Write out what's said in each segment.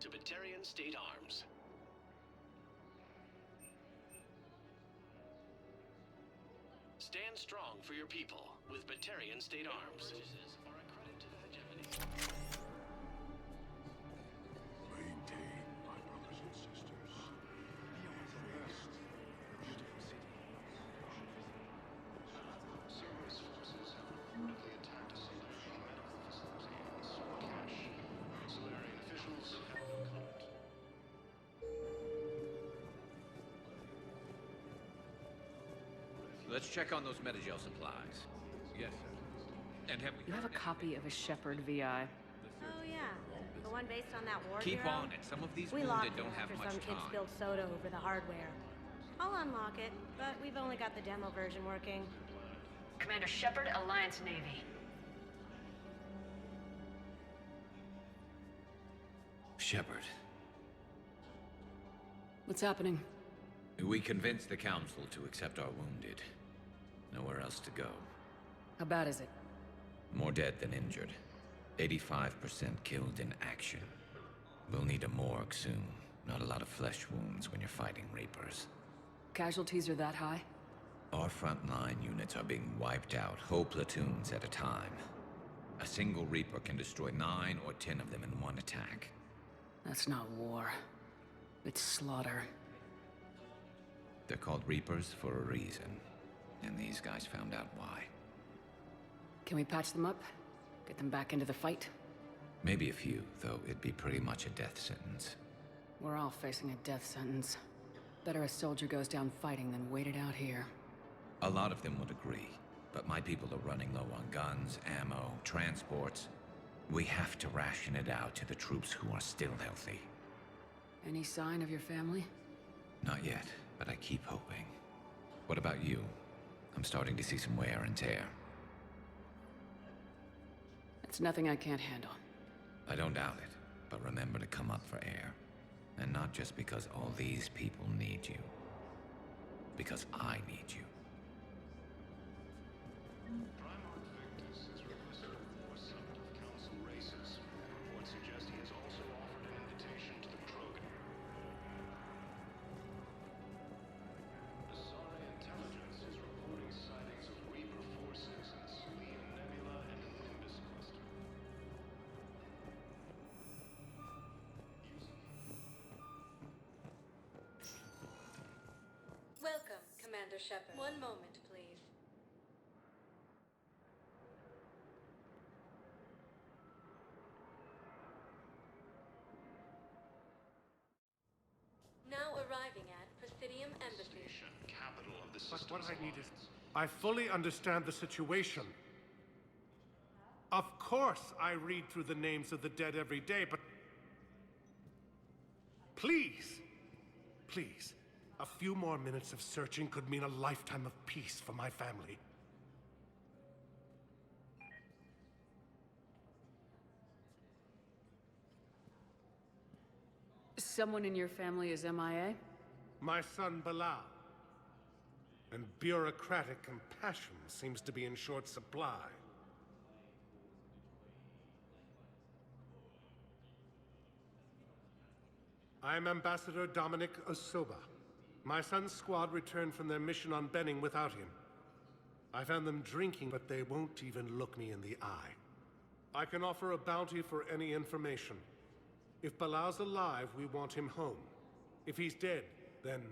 to Batarian State Arms. Stand strong for your people with Batarian State Arms. Purchases are a credit to the hegemony. Maintain, my brothers and sisters. Cerberus forces have reportedly attacked a Solarian medical facility and stole cash. Solarian officials have no comment. Let's check on those Metagel supplies. Yes, sir. And have we... You have a copy of a Shepard VI. Oh yeah, the one based on that war Keep hero? on it. Some of these We wounded locked it don't have after much some kid time. spilled soda over the hardware. I'll unlock it, but we've only got the demo version working. Commander Shepard, Alliance Navy. Shepard, What's happening? we convinced the Council to accept our wounded. Nowhere else to go. How bad is it? More dead than injured. 85% killed in action. We'll need a morgue soon. Not a lot of flesh wounds when you're fighting Reapers. Casualties are that high? Our frontline units are being wiped out, whole platoons at a time. A single Reaper can destroy 9 or 10 of them in one attack. That's not war. It's slaughter. They're called Reapers for a reason. And these guys found out why. Can we patch them up? Get them back into the fight? Maybe a few, though it'd be pretty much a death sentence. We're all facing a death sentence. Better a soldier goes down fighting than wait it out here. A lot of them would agree, but my people are running low on guns, ammo, transports. We have to ration it out to the troops who are still healthy. Any sign of your family? Not yet, but I keep hoping. What about you? I'm starting to see some wear and tear. It's nothing I can't handle. I don't doubt it, but remember to come up for air. And not just because all these people need you. Because I need you. Primarch Victus has requested a war summit of Council races. Reports suggest he has also offered an invitation to the Krogan. Asari intelligence is reporting sightings of Reaper forces in the Selene Nebula and Nimbus cluster. Welcome, Commander Shepard. One moment, please. Now arriving at Presidium Embassy. Capital of the But Systems what I need is... Alliance. I fully understand the situation. Of course I read through the names of the dead every day, but... Please! Please. A few more minutes of searching could mean a lifetime of peace for my family. Someone in your family is MIA? My son Bilal. And bureaucratic compassion seems to be in short supply. I am Ambassador Dominic Osoba. My son's squad returned from their mission on Benning without him. I found them drinking, but they won't even look me in the eye. I can offer a bounty for any information. If Bilal's alive, we want him home. If he's dead, then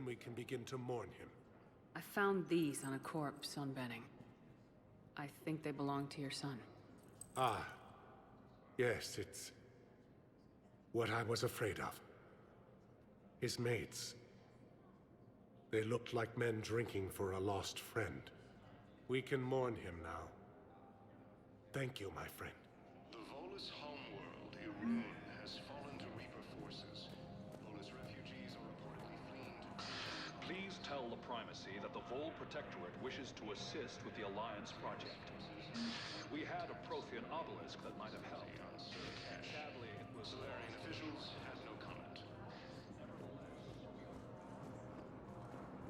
we can begin to mourn him. I found these on a corpse on Benning. I think they belong to your son. Ah. Yes, it's what I was afraid of. His mates. They looked like men drinking for a lost friend. We can mourn him now. Thank you, my friend. The Volus homeworld, Irun, has fallen to Reaper forces. Volus refugees are reportedly fleeing to... Please tell the Primacy that the Vol Protectorate wishes to assist with the Alliance project. We had a Prothean obelisk that might have helped. Sadly, it was... Solarian officials have no comment.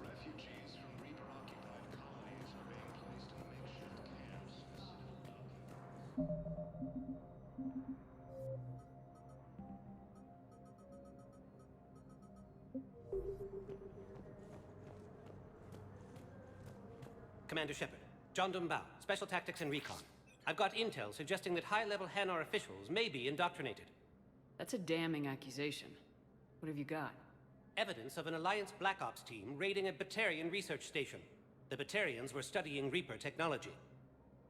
Refugees from Reaper-occupied colonies are being placed in makeshift camps. Commander Shepard. John Dumbao, Special Tactics and Recon. I've got intel suggesting that high-level Hanar officials may be indoctrinated. That's a damning accusation. What have you got? Evidence of an Alliance Black Ops team raiding a Batarian research station. The Batarians were studying Reaper technology.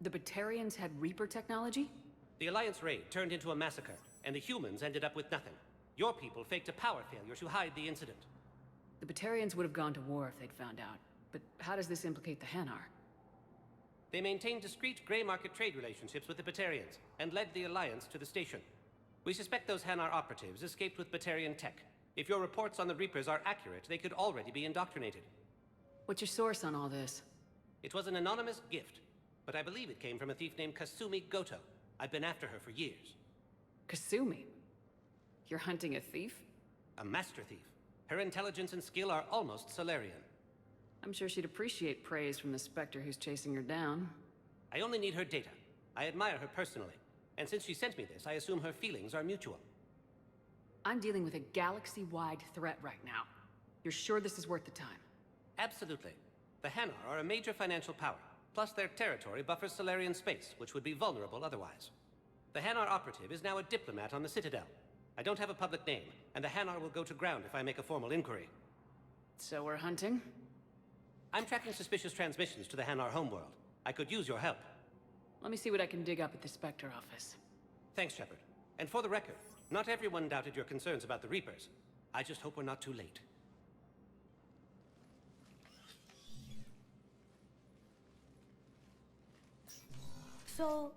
The Batarians had Reaper technology? The Alliance raid turned into a massacre, and the humans ended up with nothing. Your people faked a power failure to hide the incident. The Batarians would have gone to war if they'd found out. But how does this implicate the Hanar? They maintained discreet gray market trade relationships with the Batarians, and led the Alliance to the station. We suspect those Hanar operatives escaped with Batarian tech. If your reports on the Reapers are accurate, they could already be indoctrinated. What's your source on all this? It was an anonymous gift, but I believe it came from a thief named Kasumi Goto. I've been after her for years. Kasumi? You're hunting a thief? A master thief. Her intelligence and skill are almost Solarian. I'm sure she'd appreciate praise from the Spectre who's chasing her down. I only need her data. I admire her personally. And since she sent me this, I assume her feelings are mutual. I'm dealing with a galaxy-wide threat right now. You're sure this is worth the time? Absolutely. The Hanar are a major financial power, plus their territory buffers Solarian space, which would be vulnerable otherwise. The Hanar operative is now a diplomat on the Citadel. I don't have a public name, and the Hanar will go to ground if I make a formal inquiry. So we're hunting? I'm tracking suspicious transmissions to the Hanar homeworld. I could use your help. Let me see what I can dig up at the Spectre office. Thanks, Shepard. And for the record, not everyone doubted your concerns about the Reapers. I just hope we're not too late. So,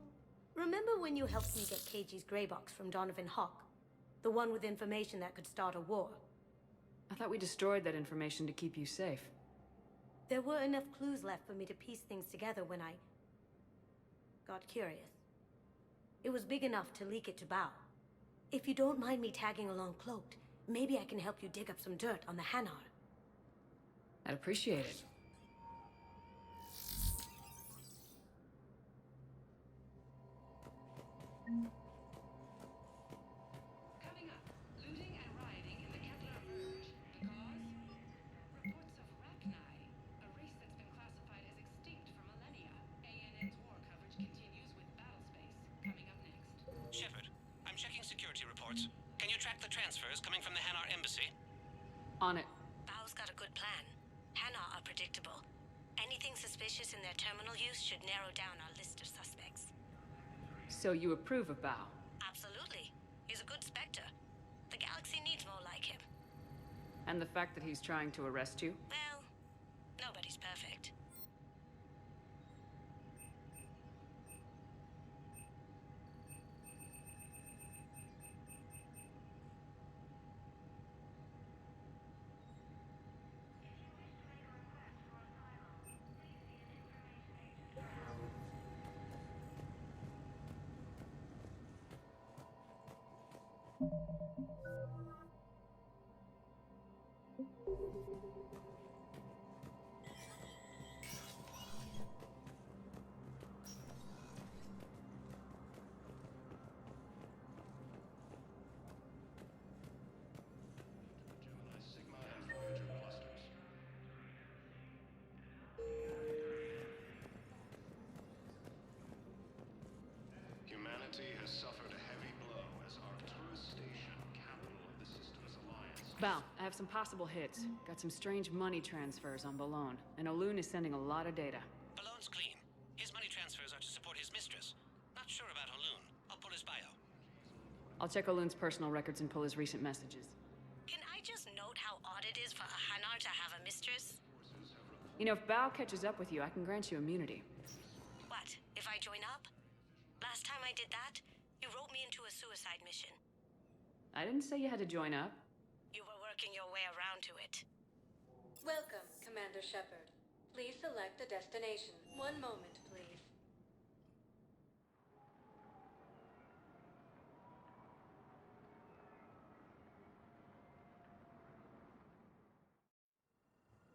remember when you helped me get KG's gray box from Donovan Hawk? The one with information that could start a war? I thought we destroyed that information to keep you safe. There were enough clues left for me to piece things together when I got curious. It was big enough to leak it to Bao. If you don't mind me tagging along cloaked, maybe I can help you dig up some dirt on the Hanar. I'd appreciate it. Coming up, looting and rioting in the Kepler Verge. The cause? Reports of Rachni, a race that's been classified as extinct for millennia. ANN's war coverage continues with Battlespace. Coming up next. Shepard, I'm checking security reports. Can you track the transfers coming from the Hanar embassy? On it. Bao's got a good plan. Hanar are predictable. Anything suspicious in their terminal use should narrow down our list of suspects. So you approve of Bao? Absolutely. He's a good Spectre. The galaxy needs more like him. And the fact that he's trying to arrest you? Well, nobody's perfect. Humanity has suffered a heavy blow as Arcturus Station, capital of the system's alliance. Bao, I have some possible hits. Got some strange money transfers on Balone, and Olun is sending a lot of data. Balone's clean. His money transfers are to support his mistress. Not sure about Olun. I'll pull his bio. I'll check Olun's personal records and pull his recent messages. Can I just note how odd it is for a Hanar to have a mistress? You know, if Bao catches up with you, I can grant you immunity. What, if I join up? Last time I did that, you wrote me into a suicide mission. I didn't say you had to join up. You were working your way around to it. Welcome, Commander Shepard. Please select a destination. One moment, please.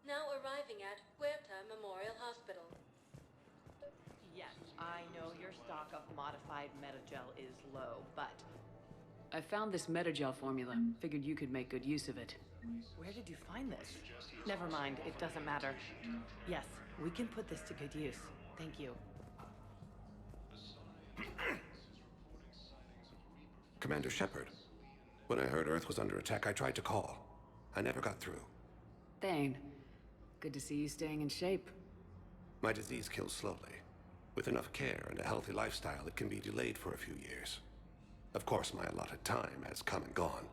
Now arriving at Huerta Memorial Hospital. Yes, I know your stock of modified metagel is low, but I found this metagel formula. Figured you could make good use of it. where did you find this? Never mind, it doesn't matter. Yes, We can put this to good use. Thank you. Commander Shepard. When I heard Earth was under attack, I tried to call. I never got through. Thane, good to see you staying in shape. My disease kills slowly. With enough care and a healthy lifestyle, it can be delayed for a few years. Of course, my allotted time has come and gone.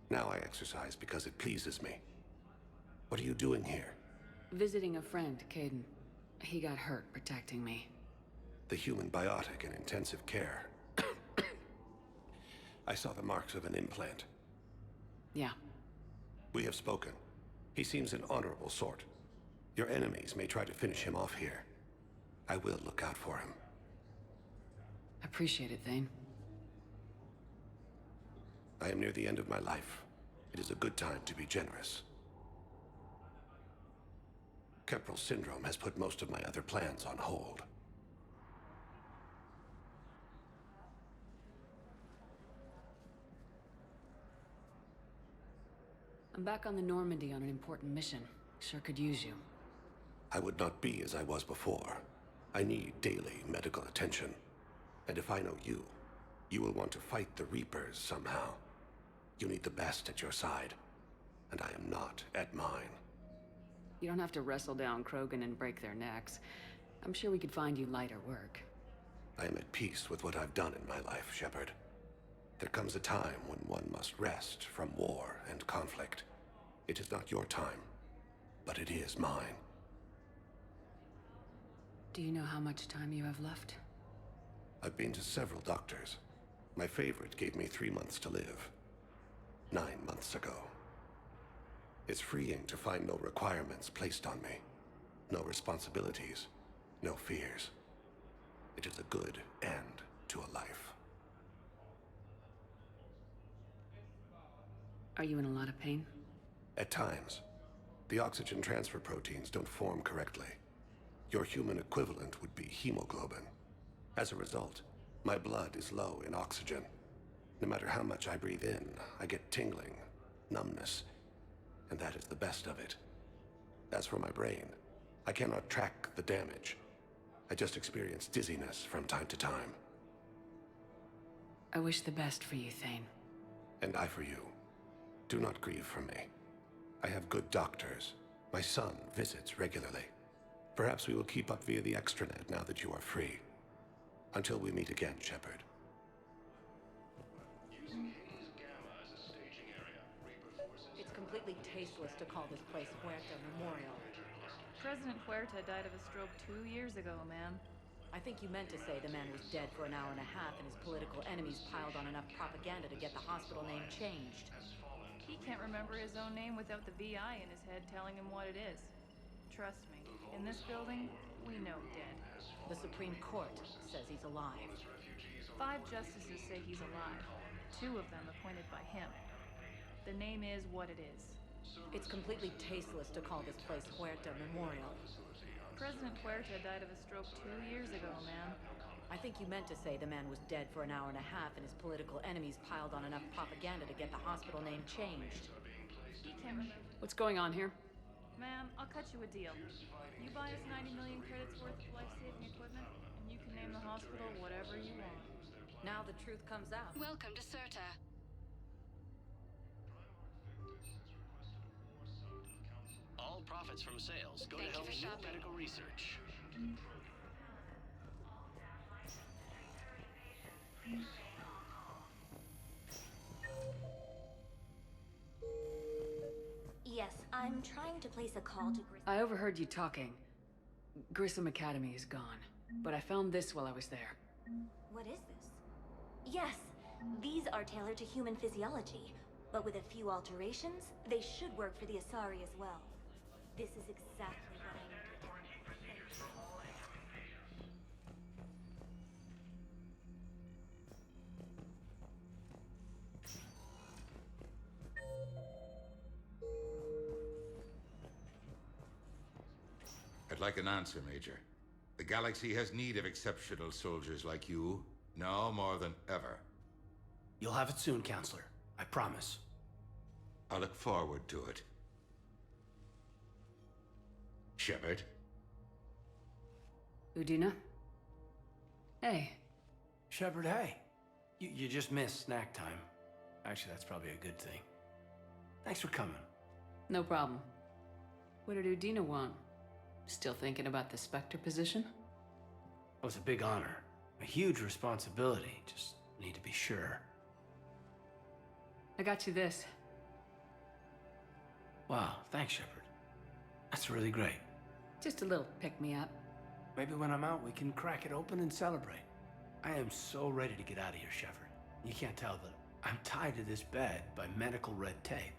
Now I exercise because it pleases me. What are you doing here? Visiting a friend, Caden. He got hurt protecting me. The human biotic in intensive care. I saw the marks of an implant. Yeah. We have spoken. He seems an honorable sort. Your enemies may try to finish him off here. I will look out for him. Appreciate it, Thane. I am near the end of my life. It is a good time to be generous. Kepral syndrome has put most of my other plans on hold. I'm back on the Normandy on an important mission. Sure could use you. I would not be as I was before. I need daily medical attention. And if I know you, you will want to fight the Reapers somehow. You need the best at your side, and I am not at mine. You don't have to wrestle down Krogan and break their necks. I'm sure we could find you lighter work. I am at peace with what I've done in my life, Shepard. There comes a time when one must rest from war and conflict. It is not your time, but it is mine. Do you know how much time you have left? I've been to several doctors. My favorite gave me 3 months to live. 9 months ago. It's freeing to find no requirements placed on me. No responsibilities. No fears. It is a good end to a life. Are you in a lot of pain? At times. The oxygen transfer proteins don't form correctly. Your human equivalent would be hemoglobin. As a result, my blood is low in oxygen. No matter how much I breathe in, I get tingling, numbness, and that is the best of it. As for my brain, I cannot track the damage. I just experience dizziness from time to time. I wish the best for you, Thane. And I for you. Do not grieve for me. I have good doctors. My son visits regularly. Perhaps we will keep up via the extranet now that you are free. Until we meet again, Shepard. It's completely tasteless to call this place Huerta Memorial. President Huerta died of a stroke 2 years ago, ma'am. I think you meant to say the man was dead for an hour and a half and his political enemies piled on enough propaganda to get the hospital name changed. He can't remember his own name without the VI in his head telling him what it is. Trust me, in this building, we know dead. The Supreme Court says he's alive. 5 justices say he's alive. 2 of them appointed by him. The name is what it is. It's completely tasteless to call this place Huerta Memorial. President Huerta died of a stroke 2 years ago, ma'am. I think you meant to say the man was dead for an hour and a half and his political enemies piled on enough propaganda to get the hospital name changed. He can't remember. What's going on here? Ma'am, I'll cut you a deal. You buy us 90 million credits worth of life-saving equipment, and you can name the hospital whatever you want. Now the truth comes out. Welcome to Serta. All profits from sales go Thank to you help for new shopping. medical research. Yes, I'm trying to place a call to I overheard you talking. Grissom Academy is gone, but I found this while I was there. What is this? Yes, these are tailored to human physiology, but with a few alterations, they should work for the Asari as well. This is exactly what I needed. I'd like an answer, Major. The galaxy has need of exceptional soldiers like you, now more than ever. You'll have it soon, Counselor. I promise. I look forward to it. Shepard, Udina? Hey. Shepard, hey. You just missed snack time. Actually, that's probably a good thing. Thanks for coming. No problem. What did Udina want? Still thinking about the Spectre position? It was a big honor. A huge responsibility. Just need to be sure. I got you this. Wow, thanks, Shepard. That's really great. Just a little pick-me-up. Maybe when I'm out, we can crack it open and celebrate. I am so ready to get out of here, Shepard. You can't tell, but I'm tied to this bed by medical red tape.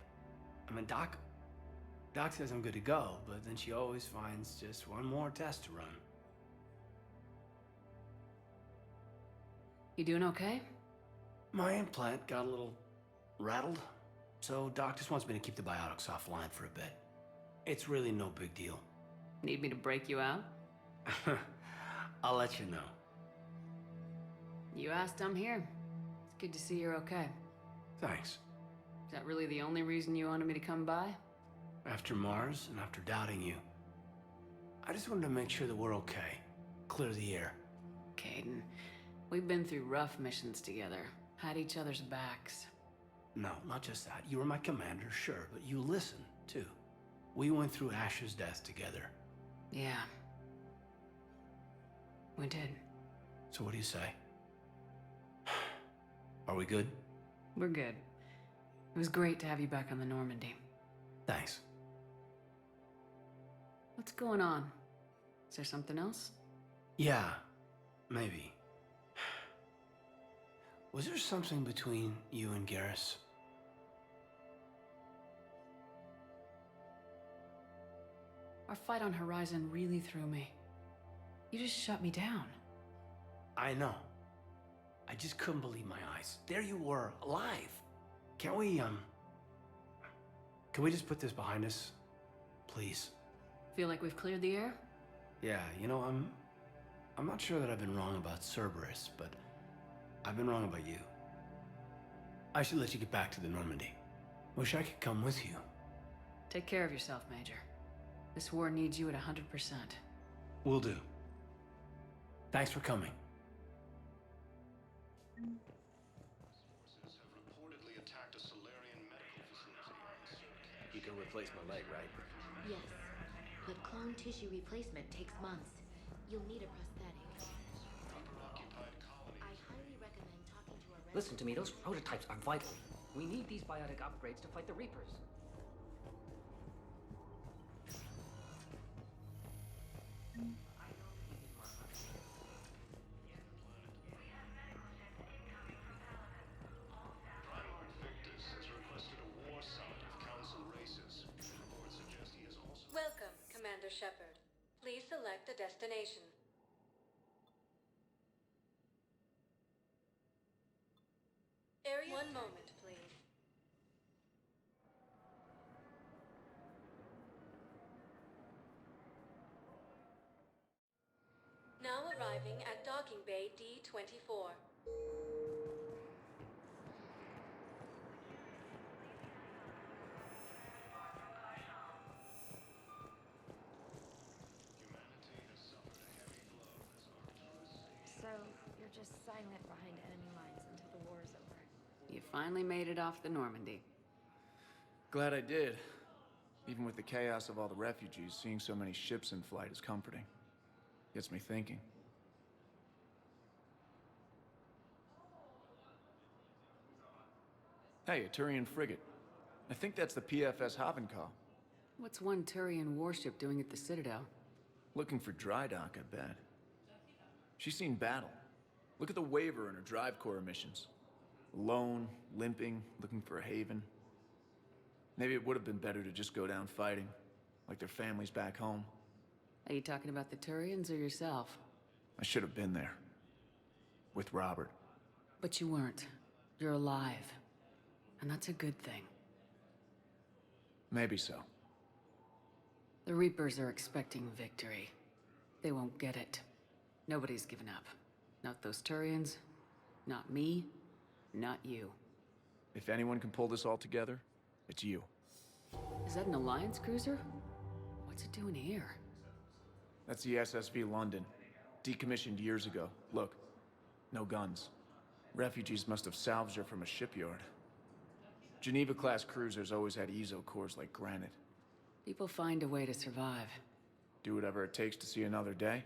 I mean, Doc says I'm good to go, but then she always finds just one more test to run. You doing okay? My implant got a little rattled, so Doc just wants me to keep the biotics offline for a bit. It's really no big deal. Need me to break you out? I'll let you know. You asked, I'm here. It's good to see you're okay. Thanks. Is that really the only reason you wanted me to come by? After Mars and after doubting you, I just wanted to make sure that we're okay. Clear the air. Caden, we've been through rough missions together. Had each other's backs. No, not just that. You were my commander, sure, but you listened, too. We went through Ash's death together. Yeah. We did. So what do you say? Are we good? We're good. It was great to have you back on the Normandy. Thanks. What's going on? Is there something else? Yeah, maybe. Was there something between you and Garrus? Our fight on Horizon really threw me. You just shut me down. I know. I just couldn't believe my eyes. There you were, alive. Can we just put this behind us? Please. Feel like we've cleared the air? Yeah, you know, I'm not sure that I've been wrong about Cerberus, but I've been wrong about you. I should let you get back to the Normandy. Wish I could come with you. Take care of yourself, Major. This war needs you at 100%. Will do. Thanks for coming. Forces have reportedly attacked a Solarian medical facility on Cirque. You can replace my leg, right? Yes, but clone tissue replacement takes months. You'll need a prosthetic. I highly recommend talking to a Listen to me, those prototypes are vital. We need these biotic upgrades to fight the Reapers. Welcome, Commander Shepard. Please select a destination. Area. One moment, please. Now arriving at Docking Bay D-24. So, you're just silent behind enemy lines until the war is over. You finally made it off the Normandy. Glad I did. Even with the chaos of all the refugees, seeing so many ships in flight is comforting. Gets me thinking. Hey, a Turian frigate. I think that's the PFS Havenkal. What's one Turian warship doing at the Citadel? Looking for dry dock, I bet. She's seen battle. Look at the waiver in her drive core emissions. Alone, limping, looking for a haven. Maybe it would have been better to just go down fighting, like their families back home. Are you talking about the Turians or yourself? I should have been there. With Robert. But you weren't. You're alive. And that's a good thing. Maybe so. The Reapers are expecting victory. They won't get it. Nobody's given up. Not those Turians, not me, not you. If anyone can pull this all together, it's you. Is that an Alliance cruiser? What's it doing here? That's the SSV London. Decommissioned years ago. Look, no guns. Refugees must have salvaged her from a shipyard. Geneva-class cruisers always had ezo cores like granite. People find a way to survive. Do whatever it takes to see another day.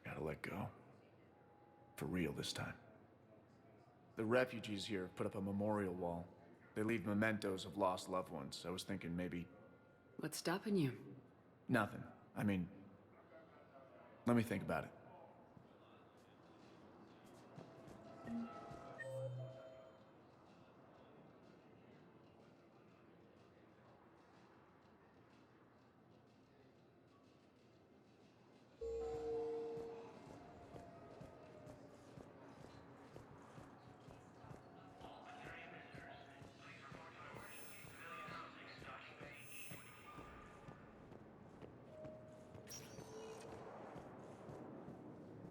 Gotta let go. For real this time. The refugees here put up a memorial wall. They leave mementos of lost loved ones. I was thinking maybe... What's stopping you? Nothing. I mean... Let me think about it.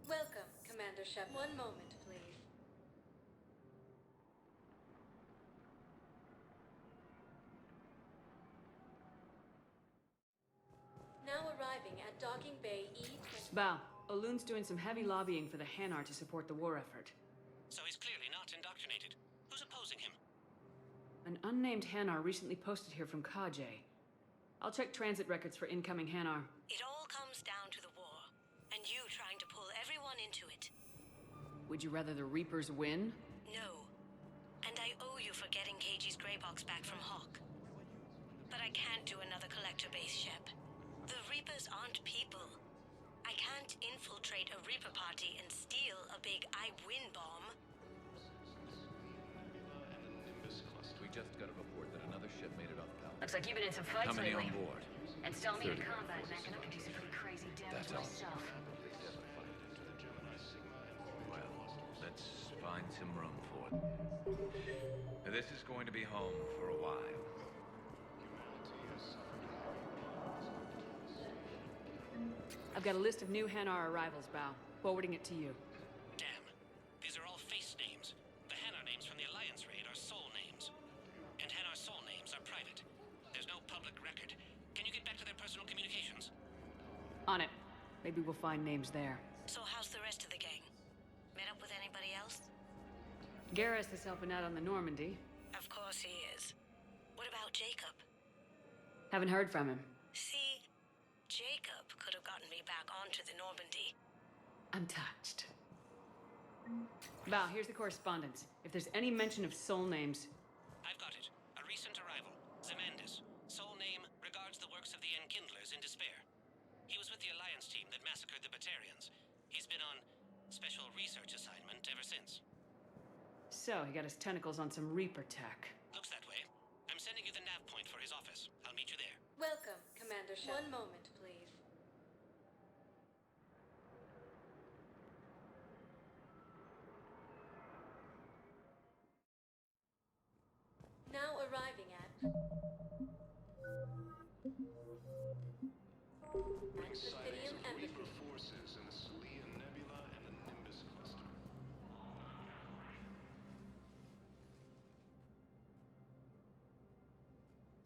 Welcome, Commander Shepard. One moment, please. Now arriving at Docking Bay E20. Bao, Olun's doing some heavy lobbying for the Hanar to support the war effort. So he's clearly not indoctrinated. Who's opposing him? An unnamed Hanar recently posted here from Kajay. I'll check transit records for incoming Hanar. It all comes down to the war, and you trying to pull everyone into it. Would you rather the Reapers win? No. And I owe you for getting KG's Grey Box back from Hawk. But I can't do another collector base, Shep. The Reapers aren't people. I can't infiltrate a Reaper party and steal a big I-win bomb. We just got a report that another ship made it off Cal. Looks like you've been in some fights How many lately. on board? And still me in 30. combat, Mac, and I can do some pretty crazy damage That's all. myself. Well, let's find some room for it. This is going to be home for a while. I've got a list of new Hanar arrivals, Bao. Forwarding it to you. Damn. These are all face names. The Hanar names from the Alliance raid are soul names. And Hanar soul names are private. There's no public record. Can you get back to their personal communications? On it. Maybe we'll find names there. So how's the rest of the gang? Met up with anybody else? Garrus is helping out on the Normandy. Of course he is. What about Jacob? Haven't heard from him. See, Jacob could have gotten me back onto the Normandy. I'm touched. Bao, here's the correspondence. If there's any mention of soul names... I've got it. A recent arrival. Zemandis. Soul name regards the works of the Enkindlers in despair. He was with the Alliance team that massacred the Batarians. He's been on special research assignment ever since. So, he got his tentacles on some Reaper tech. Looks that way. I'm sending you the nav point for his office. I'll meet you there. Welcome, Commander Shepard. One moment, please. Now arriving at Sightings Presidium of Reaper Embassy. forces in the Celian Nebula and the Nimbus cluster.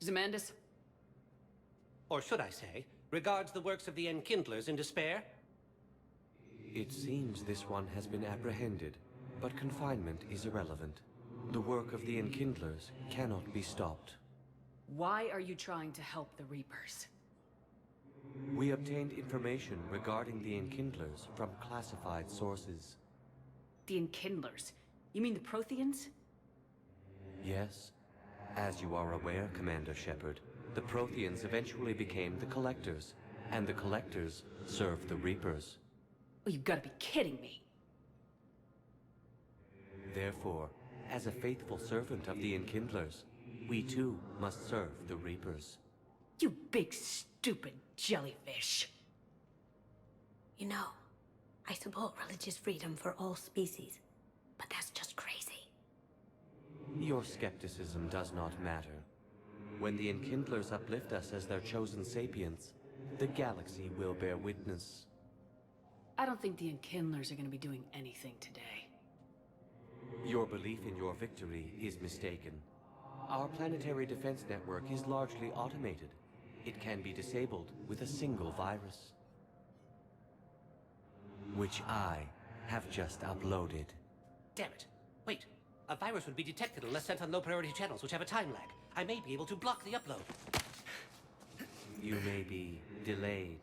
Zemandis? Or should I say, regards the works of the Enkindlers in despair? It seems this one has been apprehended, but confinement is irrelevant. The work of the Enkindlers cannot be stopped. Why are you trying to help the Reapers? We obtained information regarding the Enkindlers from classified sources. The Enkindlers? You mean the Protheans? Yes. As you are aware, Commander Shepard, the Protheans eventually became the Collectors, and the Collectors served the Reapers. Oh, you've got to be kidding me. Therefore, as a faithful servant of the Enkindlers, we too must serve the Reapers. You big stupid jellyfish. You know, I support religious freedom for all species, but that's just crazy. Your skepticism does not matter. When the Enkindlers uplift us as their chosen sapients, the galaxy will bear witness. I don't think the Enkindlers are going to be doing anything today. Your belief in your victory is mistaken. Our planetary defense network is largely automated. It can be disabled with a single virus. which I have just uploaded. Damn it. Wait. A virus would be detected unless sent on low-priority channels, which have a time lag. I may be able to block the upload. You may be delayed.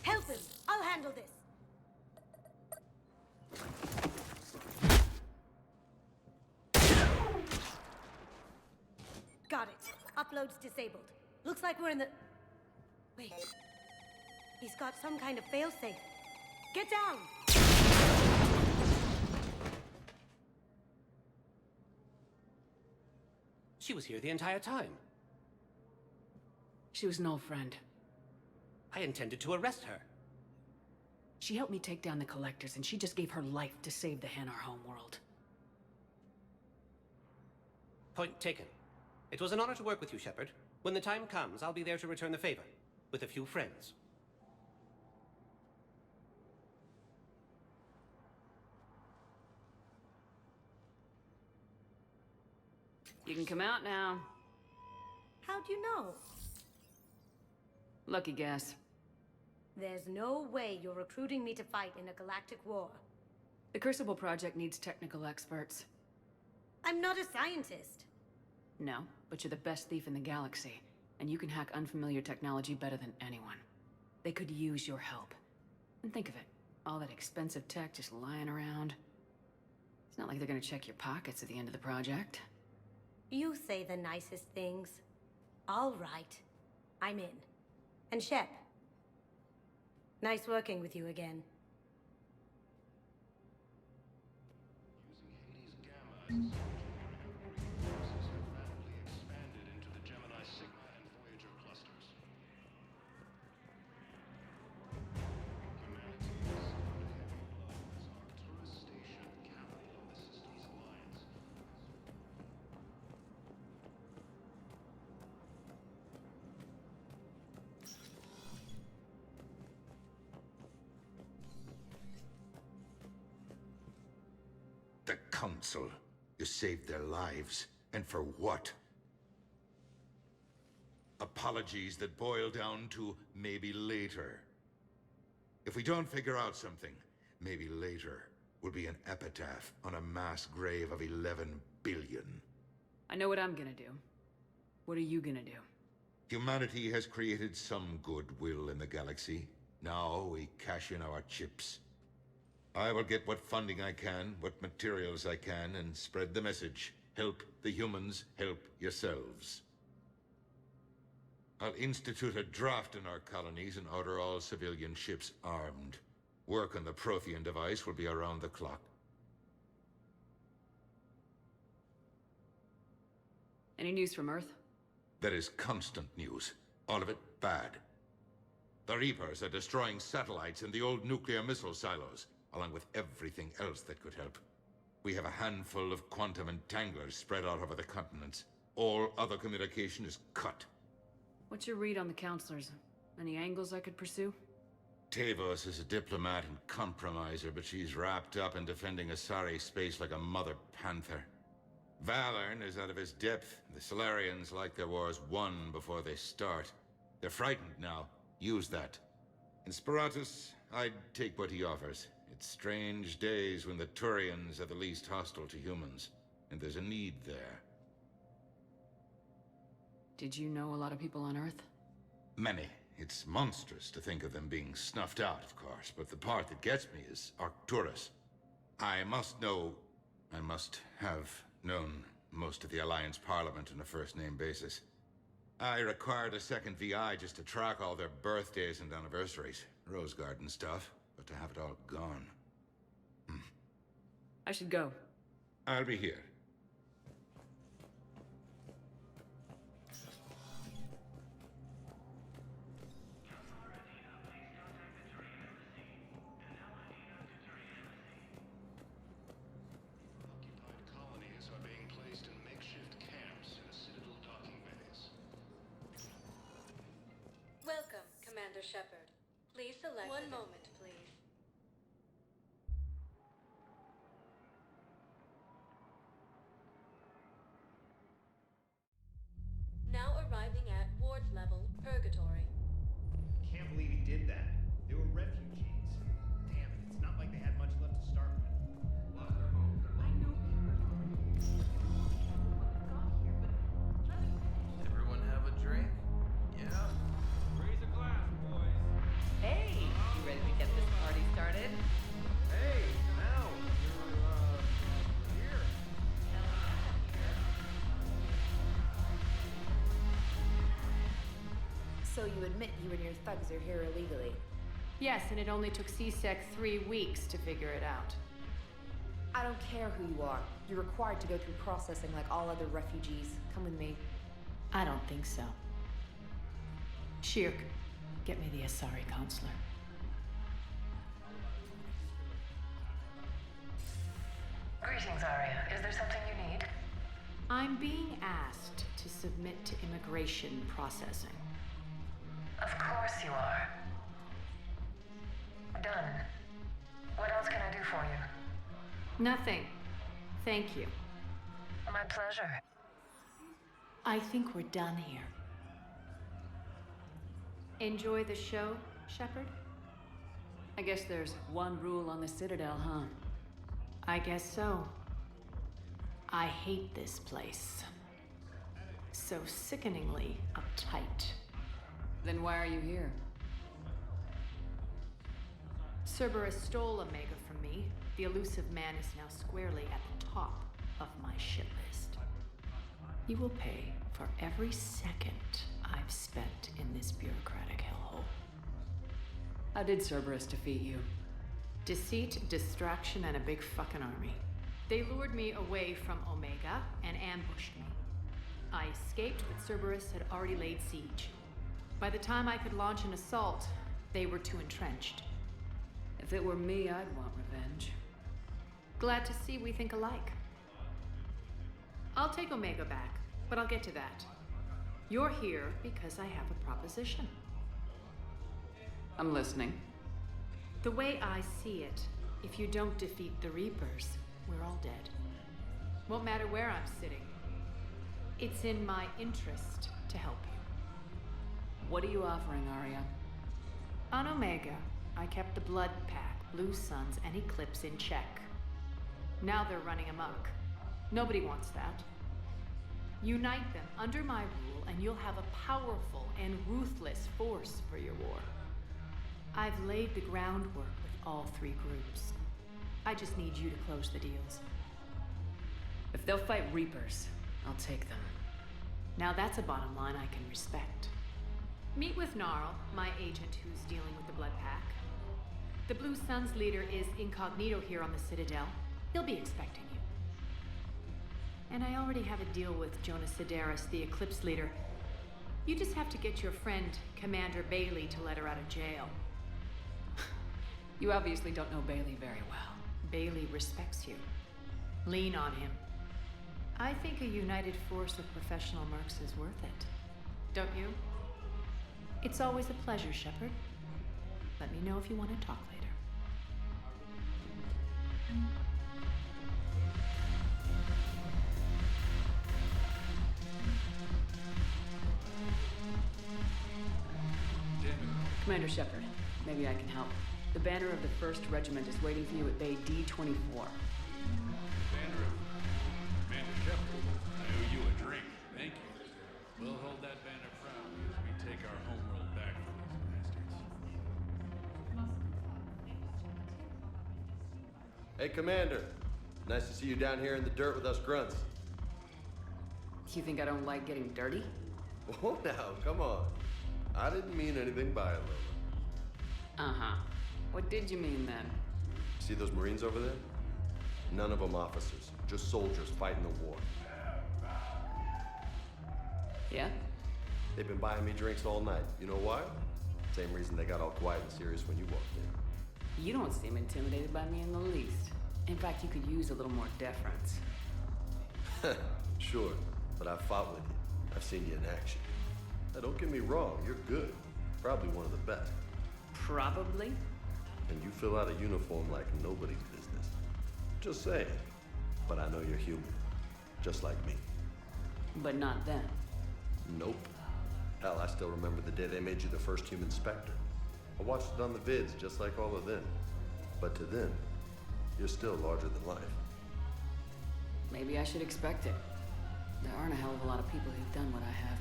Help him! I'll handle this! Got it. Upload's disabled. Looks like we're in the... Wait. He's got some kind of failsafe. Get down! She was here the entire time. She was an old friend. I intended to arrest her. She helped me take down the Collectors, and she just gave her life to save the Hanar homeworld. Point taken. It was an honor to work with you, Shepard. When the time comes, I'll be there to return the favor. With a few friends. You can come out now. How'd you know? Lucky guess. There's no way you're recruiting me to fight in a galactic war. The Crucible Project needs technical experts. I'm not a scientist. No, but you're the best thief in the galaxy, and you can hack unfamiliar technology better than anyone. They could use your help. And think of it, all that expensive tech just lying around. It's not like they're gonna check your pockets at the end of the project. You say the nicest things. All right. I'm in. And Shep. Nice working with you again. Using Hades Gamma as a resources have rapidly expanded into the Gemini Sigma and Voyager clusters. Humanity is under heavy blow as Arcturus Station, capital of the system's alliance. The Council. You saved their lives. And for what? Apologies that boil down to maybe later. If we don't figure out something, maybe later will be an epitaph on a mass grave of 11 billion. I know what I'm gonna do. What are you gonna do? Humanity has created some goodwill in the galaxy. Now we cash in our chips. I will get what funding I can, what materials I can, and spread the message. Help the humans, help yourselves. I'll institute a draft in our colonies and order all civilian ships armed. Work on the Prothean device will be around the clock. Any news from Earth? There is constant news. All of it bad. The Reapers are destroying satellites in the old nuclear missile silos, along with everything else that could help. We have a handful of quantum entanglers spread out over the continents. All other communication is cut. What's your read on the counselors? Any angles I could pursue? Tavos is a diplomat and compromiser, but she's wrapped up in defending Asari space like a mother panther. Valorn is out of his depth. The Solarians like their wars won before they start. They're frightened now. Use that. In Sparatus, I'd take what he offers. It's strange days when the Turians are the least hostile to humans, and there's a need there. Did you know a lot of people on Earth? Many. It's monstrous to think of them being snuffed out, of course, but the part that gets me is Arcturus. I must have known most of the Alliance Parliament on a first-name basis. I required a second VI just to track all their birthdays and anniversaries. Rose Garden stuff, but to have it all gone. I should go. I'll be here. Occupied colonies are being placed in makeshift camps in the Citadel docking bays. Welcome, Commander Shepard. Please select... One moment, please. Now arriving at Ward's level, Purgatory. Can't believe he did that. They were refugees. Damn it, it's not like So you admit you and your thugs are here illegally? Yes, and it only took CSEC 3 weeks to figure it out. I don't care who you are. You're required to go through processing like all other refugees. Come with me. I don't think so. Shirk, get me the Asari counselor. Greetings, Arya. Is there something you need? I'm being asked to submit to immigration processing. Of course you are. Done. What else can I do for you? Nothing. Thank you. My pleasure. I think we're done here. Enjoy the show, Shepard? I guess there's one rule on the Citadel, huh? I guess so. I hate this place. So sickeningly uptight. Then why are you here? Cerberus stole Omega from me. The elusive man is now squarely at the top of my shit list. You will pay for every second I've spent in this bureaucratic hellhole. How did Cerberus defeat you? Deceit, distraction, and a big fucking army. They lured me away from Omega and ambushed me. I escaped, but Cerberus had already laid siege. By the time I could launch an assault, they were too entrenched. If it were me, I'd want revenge. Glad to see we think alike. I'll take Omega back, but I'll get to that. You're here because I have a proposition. I'm listening. The way I see it, if you don't defeat the Reapers, we're all dead. Won't matter where I'm sitting. It's in my interest to help you. What are you offering, Arya? On Omega, I kept the Blood Pack, Blue Suns, and Eclipse in check. Now they're running amok. Nobody wants that. Unite them under my rule, and you'll have a powerful and ruthless force for your war. I've laid the groundwork with all 3 groups. I just need you to close the deals. If they'll fight Reapers, I'll take them. Now that's a bottom line I can respect. Meet with Gnarl, my agent who's dealing with the Blood Pack. The Blue Suns leader is incognito here on the Citadel. He'll be expecting you. And I already have a deal with Jonas Sidaris, the Eclipse leader. You just have to get your friend, Commander Bailey, to let her out of jail. You obviously don't know Bailey very well. Bailey respects you. Lean on him. I think a united force of professional mercs is worth it. Don't you? It's always a pleasure, Shepard. Let me know if you want to talk later. Commander Shepard, maybe I can help. The banner of the 1st Regiment is waiting for you at Bay D-24. Banner of Commander Shepard, I owe you a drink. Thank you. We'll hold that banner proudly as we take our homeworld back from these bastards. Hey, Commander. Nice to see you down here in the dirt with us grunts. You think I don't like getting dirty? Oh, now, come on. I didn't mean anything by it, Lola. Uh-huh. What did you mean then? See those Marines over there? None of them officers, just soldiers fighting the war. Yeah? They've been buying me drinks all night. You know why? Same reason they got all quiet and serious when you walked in. You don't seem intimidated by me in the least. In fact, you could use a little more deference. Sure, but I've fought with you. I've seen you in action. Now, don't get me wrong, you're good. Probably one of the best. Probably? And you fill out a uniform like nobody's business. Just saying. But I know you're human. Just like me. But not then. Nope. Hell, I still remember the day they made you the first human Spectre. I watched it on the vids just like all of them. But to them, you're still larger than life. Maybe I should expect it. There aren't a hell of a lot of people who've done what I have.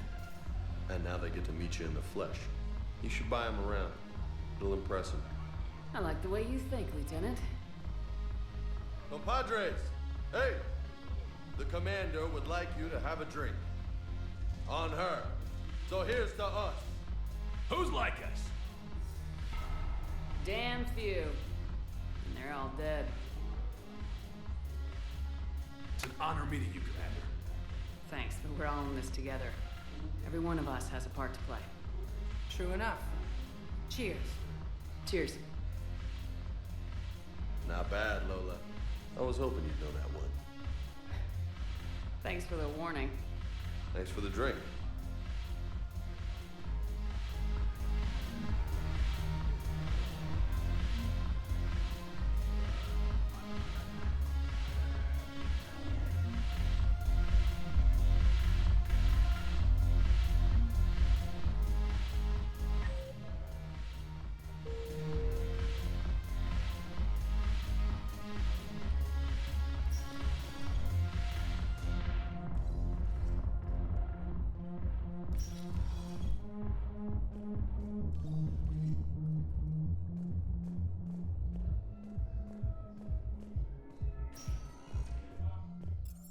And now they get to meet you in the flesh. You should buy them around. It'll impress them. I like the way you think, Lieutenant. Compadres! Hey! The commander would like you to have a drink. On her. So here's to us. Who's like us? Damn few. And they're all dead. It's an honor meeting you, Commander. Thanks, but we're all in this together. Every one of us has a part to play. True enough. Cheers. Cheers. Not bad, Lola. I was hoping you'd know that one. Thanks for the warning. Thanks for the drink.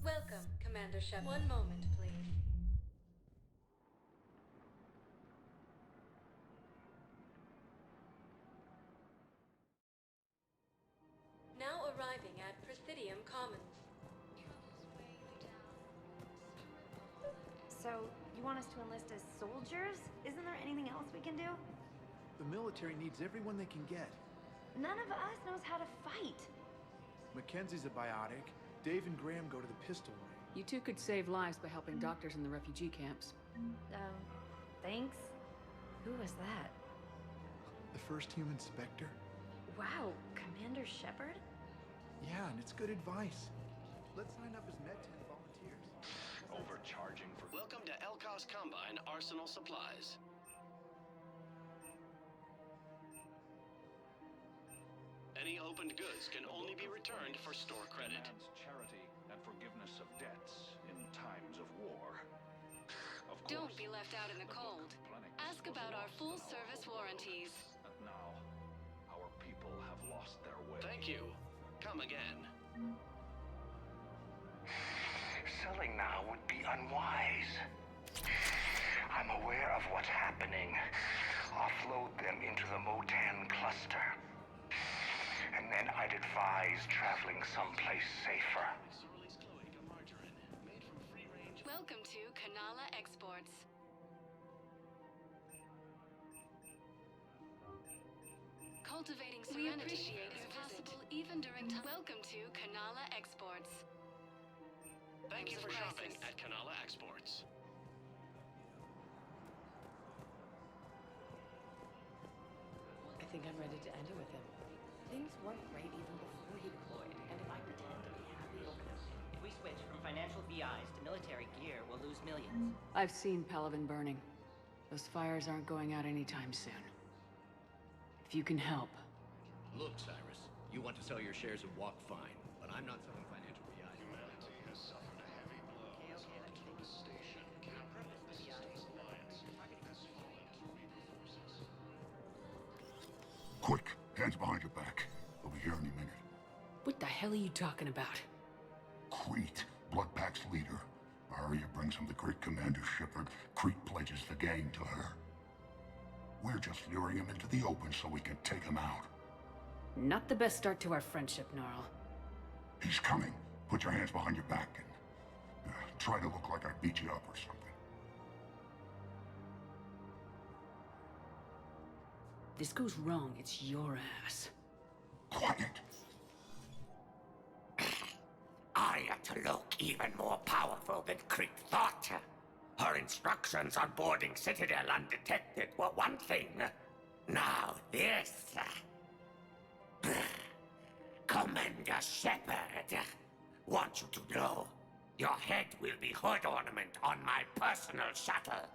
Welcome, Commander Shepard. One moment, please. Now arriving at Presidium Commons. So, you want us to enlist as soldiers? Isn't there anything else we can do? The military needs everyone they can get. None of us knows how to fight. Mackenzie's a biotic. Dave and Graham go to the pistol ring. You two could save lives by helping doctors in the refugee camps. Thanks. Who was that? The first human Spectre? Wow, Commander Shepard? Yeah, and it's good advice. Let's sign up as Med-10 volunteers. Overcharging for... Welcome to Elkos Combine Arsenal Supplies. Any opened goods can only be returned for store credit. Man's charity and forgiveness of debts in times of war. Of course, Don't be left out in the cold. Ask about our full-service warranties. And now, our people have lost their way. Thank you. Come again. Selling now would be unwise. I'm aware of what's happening. Offload them into the Motan cluster. And then I'd advise traveling someplace safer. Welcome to Kanala Exports. Cultivating serenity is possible even during time. Welcome to Kanala Exports. Thank you for shopping at Kanala Exports. I think I'm ready to end it with him. Things weren't great even before he deployed, and if I pretend to be happy over them... If we switch from financial VIs to military gear, we'll lose millions. I've seen Palaven burning. Those fires aren't going out anytime soon. If you can help. Look, Cyrus, you want to sell your shares of Walk fine, but I'm not selling financial VIs. Humanity has suffered a heavy blow as our devastation. Captain of the Systems Alliance has fallen to Reaper forces. Quick, hands behind your back. We'll be here any minute. What the hell are you talking about? Crete, Bloodpack's leader. Arya brings him the great Commander Shepard. Crete pledges the gang to her. We're just luring him into the open so we can take him out. Not the best start to our friendship, Gnarl. He's coming. Put your hands behind your back and try to look like I beat you up or something. This goes wrong, it's your ass. Quiet. Arya to look even more powerful than Crete thought. Her instructions on boarding Citadel undetected were one thing. Now this. Commander Shepard. Want you to know, your head will be hood ornament on my personal shuttle.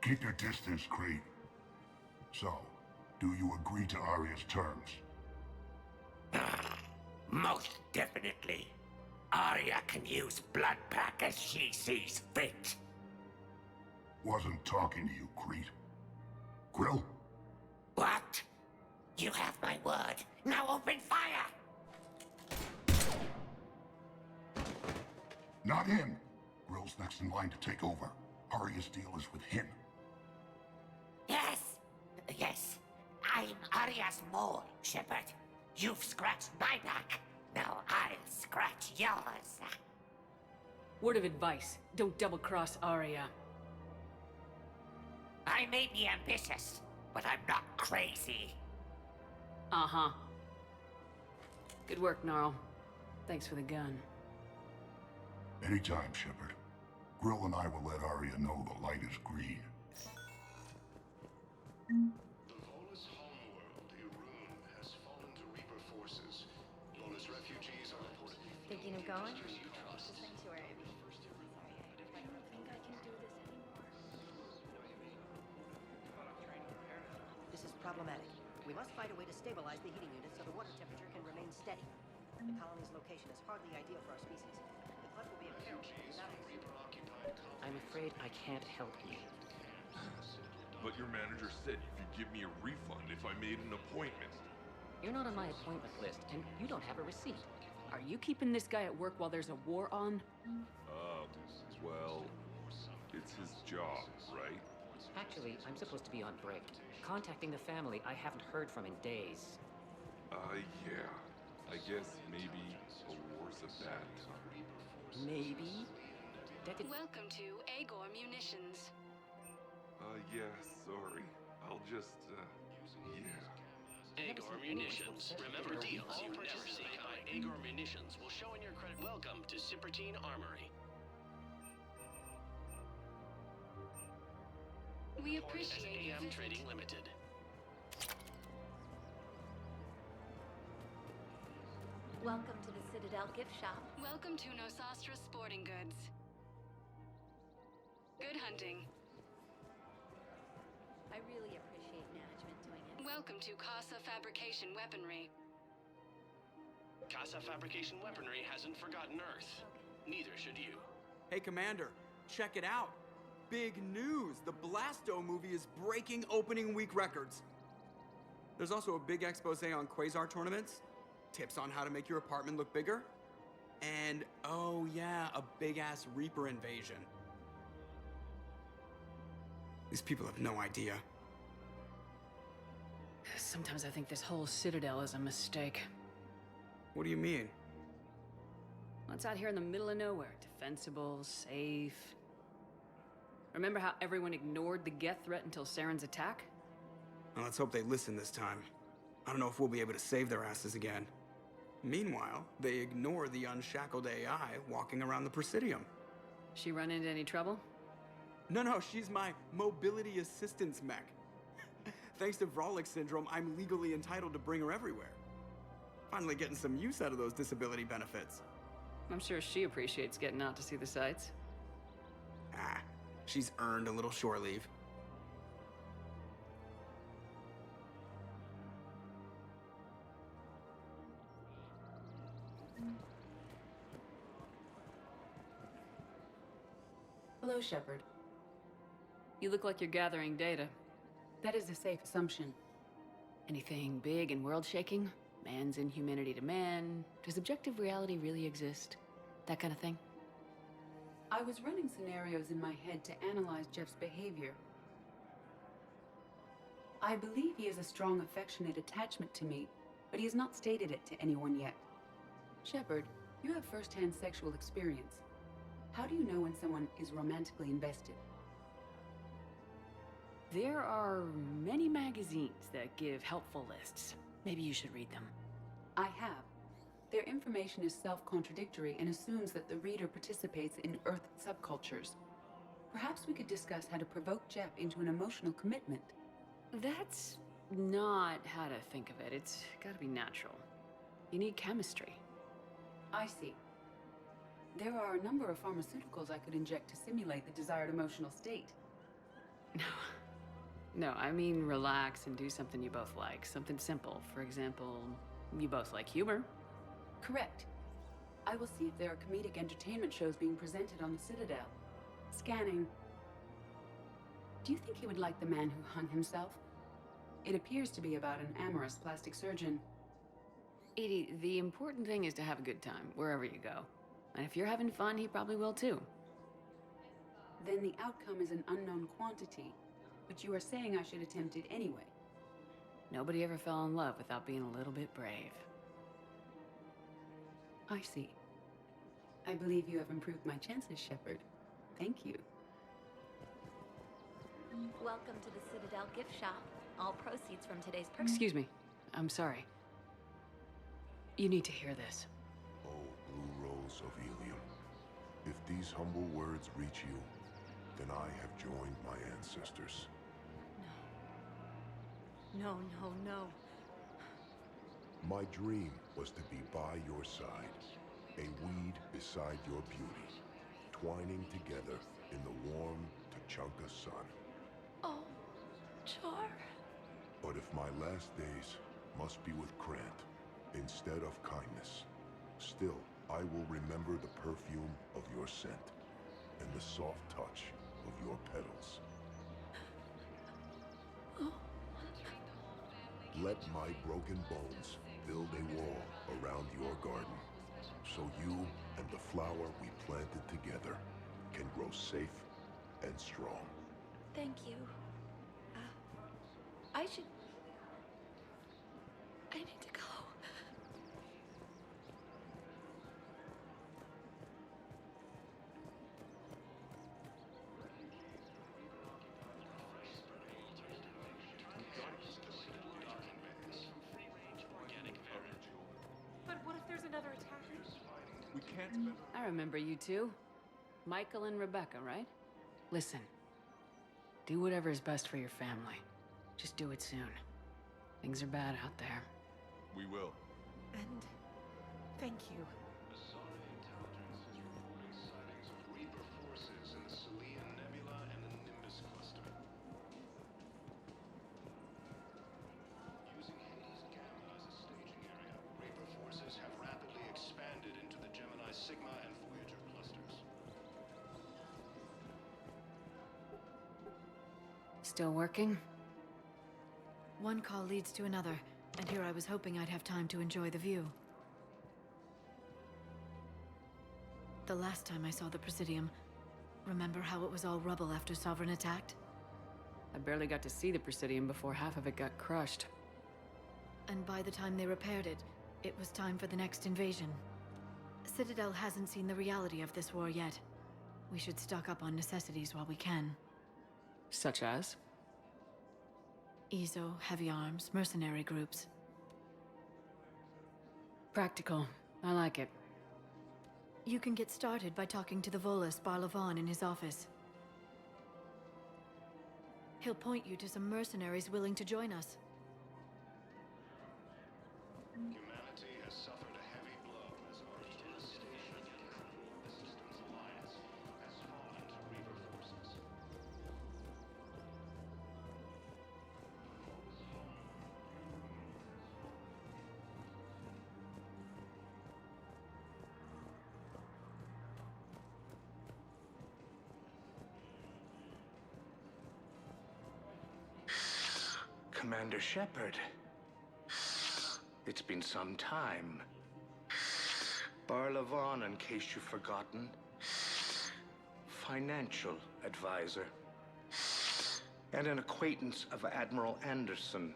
Keep your distance, Crete. So, do you agree to Arya's terms? Most definitely. Arya can use Bloodpack as she sees fit. Wasn't talking to you, Crete. Grill? What? You have my word. Now open fire! Not him. Grill's next in line to take over. Arya's deal is with him. I'm Arya's mole, Shepard. You've scratched my back. Now I'll scratch yours. Word of advice, don't double-cross Arya. I may be ambitious, but I'm not crazy. Uh-huh. Good work, Gnarl. Thanks for the gun. Anytime, Shepard. Grill and I will let Arya know the light is green. The Volus homeworld, Irun, has fallen to Reaper forces. Volus refugees are reportedly... Thinking of going? This is problematic. We must find a way to stabilize the heating unit so the water temperature can remain steady. The colony's location is hardly ideal for our species. The flood will be a peril. I'm afraid I can't help you. But your manager said you could give me a refund if I made an appointment. You're not on my appointment list, and you don't have a receipt. Are you keeping this guy at work while there's a war on? Well, it's his job, right? Actually, I'm supposed to be on break. Contacting the family I haven't heard from in days. Yeah. I guess maybe a war's a bad time. Maybe? Welcome to Agor Munitions. Yeah, sorry. I'll just, yeah. Agor Munitions. Remember deals you've never seen. By Agor Munitions will show in your credit. Welcome to Sippertine Armory. We appreciate AM Trading Limited. Welcome to the Citadel gift shop. Welcome to Nosastra Sporting Goods. Good hunting. I really appreciate management doing it. Welcome to Casa Fabrication Weaponry. Casa Fabrication Weaponry hasn't forgotten Earth. Neither should you. Hey, Commander, check it out. Big news! The Blasto movie is breaking opening week records. There's also a big expose on Quasar tournaments, tips on how to make your apartment look bigger, and, oh yeah, a big-ass Reaper invasion. These people have no idea. Sometimes I think this whole Citadel is a mistake. What do you mean? Well, it's out here in the middle of nowhere. Defensible, safe. Remember how everyone ignored the Geth threat until Saren's attack? Well, let's hope they listen this time. I don't know if we'll be able to save their asses again. Meanwhile, they ignore the unshackled AI walking around the Presidium. She run into any trouble? No, she's my mobility assistance mech. Thanks to Vrolic syndrome, I'm legally entitled to bring her everywhere. Finally getting some use out of those disability benefits. I'm sure she appreciates getting out to see the sights. She's earned a little shore leave. Hello, Shepard. You look like you're gathering data. That is a safe assumption. Anything big and world-shaking? Man's inhumanity to man? Does objective reality really exist? That kind of thing? I was running scenarios in my head to analyze Jeff's behavior. I believe he has a strong affectionate attachment to me, but he has not stated it to anyone yet. Shepard, you have first-hand sexual experience. How do you know when someone is romantically invested? There are many magazines that give helpful lists. Maybe you should read them. I have. Their information is self-contradictory and assumes that the reader participates in Earth subcultures. Perhaps we could discuss how to provoke Jeff into an emotional commitment. That's not how to think of it. It's gotta be natural. You need chemistry. I see. There are a number of pharmaceuticals I could inject to simulate the desired emotional state. No, I mean relax and do something you both like. Something simple. For example, you both like humor. Correct. I will see if there are comedic entertainment shows being presented on the Citadel. Scanning. Do you think he would like The Man Who Hung Himself? It appears to be about an amorous plastic surgeon. Edie, the important thing is to have a good time, wherever you go. And if you're having fun, he probably will too. Then the outcome is an unknown quantity, but you are saying I should attempt it anyway. Nobody ever fell in love without being a little bit brave. I see. I believe you have improved my chances, Shepard. Thank you. Welcome to the Citadel gift shop. All proceeds from today's purchase. Excuse me. I'm sorry. You need to hear this. Oh, blue rose of helium. If these humble words reach you, then I have joined my ancestors. No, no, no. My dream was to be by your side, a weed beside your beauty, twining together in the warm Tachanka sun. Oh, Char. But if my last days must be with Krant instead of kindness, still I will remember the perfume of your scent and the soft touch of your petals. Let my broken bones build a wall around your garden, so you and the flower we planted together can grow safe and strong. Thank you. I need to go. But what if there's another attack? We can't. I remember you two. Michael and Rebecca, right? Listen. Do whatever is best for your family. Just do it soon. Things are bad out there. We will. And thank you. Asari intelligence is reporting sightings of Reaper forces in the Selian Nebula and the Nimbus cluster. Using Hades Gamma as a staging area, Reaper forces have rapidly expanded into the Gemini Sigma and Voyager clusters. Still working? One call leads to another, and here I was hoping I'd have time to enjoy the view. The last time I saw the Presidium, remember how it was all rubble after Sovereign attacked? I barely got to see the Presidium before half of it got crushed. And by the time they repaired it, it was time for the next invasion. Citadel hasn't seen the reality of this war yet. We should stock up on necessities while we can. Such as? Ezo, heavy arms, mercenary groups. Practical. I like it. You can get started by talking to the Volus Barlavon in his office. He'll point you to some mercenaries willing to join us. Humanity has suffered a heavy blow as our tallest station in control of the system's alliance has fallen to Reaper forces. Commander Shepard. It's been some time. Barlavon, in case you've forgotten. Financial advisor. And an acquaintance of Admiral Anderson.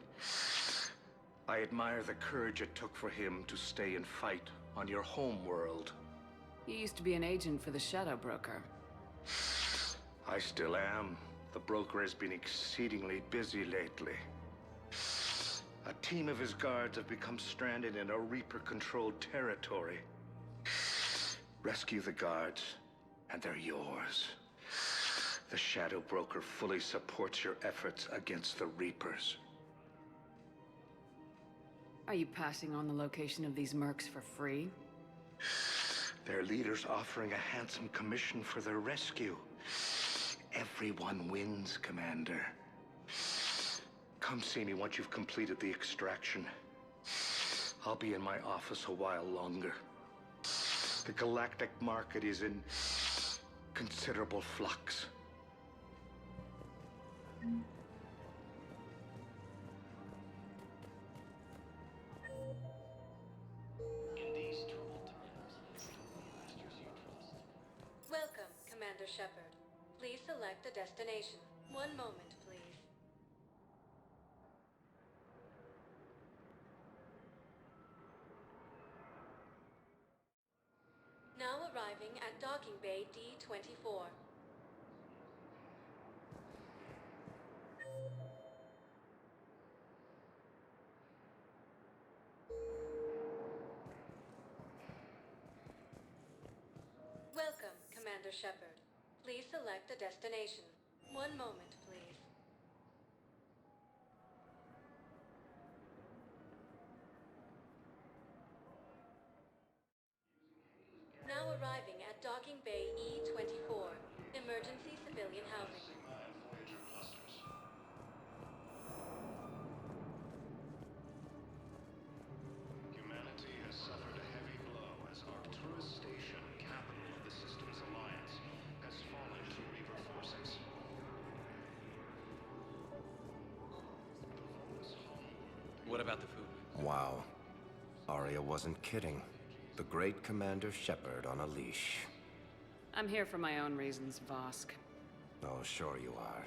I admire the courage it took for him to stay and fight on your home world. You used to be an agent for the Shadow Broker. I still am. The broker has been exceedingly busy lately. A team of his guards have become stranded in a Reaper-controlled territory. Rescue the guards, and they're yours. The Shadow Broker fully supports your efforts against the Reapers. Are you passing on the location of these mercs for free? Their leader's offering a handsome commission for their rescue. Everyone wins, Commander. Come see me once you've completed the extraction. I'll be in my office a while longer. The galactic market is in considerable flux. Welcome, Commander Shepard. Please select a destination. One moment, please. arriving at Docking Bay D-24. Welcome, Commander Shepard. Please select a destination. One moment, please. Now arriving at Docking Bay E-24. Emergency civilian housing. Humanity has suffered a heavy blow as Arcturus Station, capital of the Systems Alliance, has fallen to Reaver forces. What about the food? Wow. Arya wasn't kidding. The great Commander Shepard on a leash. I'm here for my own reasons, Vosk. Oh, sure you are.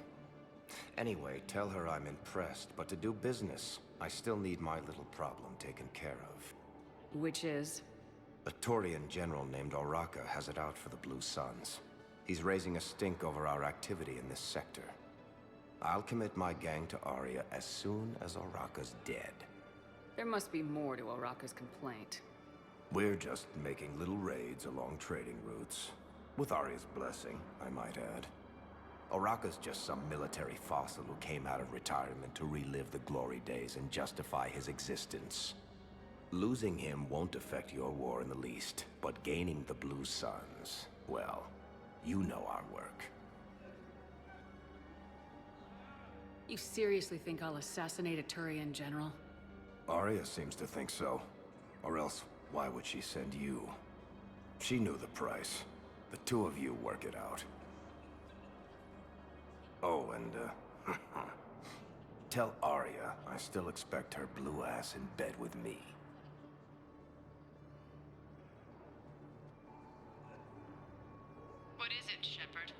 Anyway, tell her I'm impressed, but to do business, I still need my little problem taken care of. Which is? A Turian general named Oraka has it out for the Blue Suns. He's raising a stink over our activity in this sector. I'll commit my gang to Arya as soon as Oraka's dead. There must be more to Oraka's complaint. We're just making little raids along trading routes. With Arya's blessing, I might add. Oraka's just some military fossil who came out of retirement to relive the glory days and justify his existence. Losing him won't affect your war in the least, but gaining the Blue Suns, well, you know our work. You seriously think I'll assassinate a Turian general? Arya seems to think so. Or else, why would she send you? She knew the price. The two of you work it out. Oh, and, tell Arya I still expect her blue ass in bed with me. What is it, Shepard?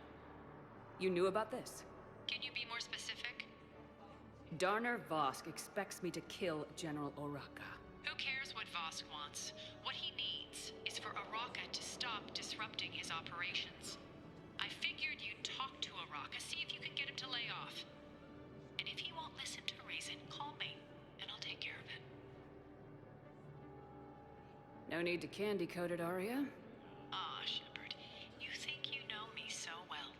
You knew about this? Can you be more specific? Darner Vosk expects me to kill General Oraka. Who cares what Vosk wants? What he needs is for Oraka to stop disrupting his operations. I figured you'd talk to Oraka, see if you can get him to lay off. And if he won't listen to reason, call me, and I'll take care of it. No need to candy coat it, Arya. Ah, Shepard, you think you know me so well.